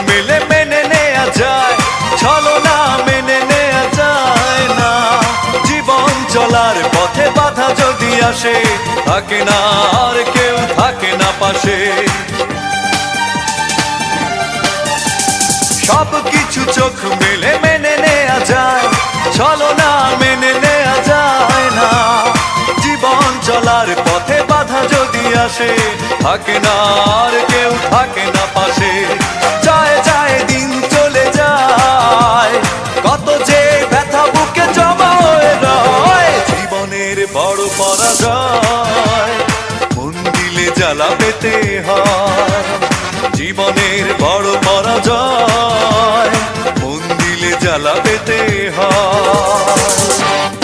মেলে মেনে নেয়া যায়, ছলনা মেনে নেয়া যায় না। জীবন চলার পথে বাধা যদি আসে, থাকে না আর কেউ, থাকে না পাশে। সব কিছু চোখ মেলে মেনে নেয়া যায়, ছলনা মেনে নেয়া যায় না। জীবন চলার পথে বাধা যদি আসে, থাকে না আর কেউ, থাকে না পাশে। যায় যায় দিন চলে যায়, কত যে ব্যথা বুকে জমা হয়ে রয়। জীবনের বড় পরাজয়, মন দিলে জ্বালা পেতে হয়। জীবনের বড় পরাজয়, মন দিলে জ্বালা পেতে হয়।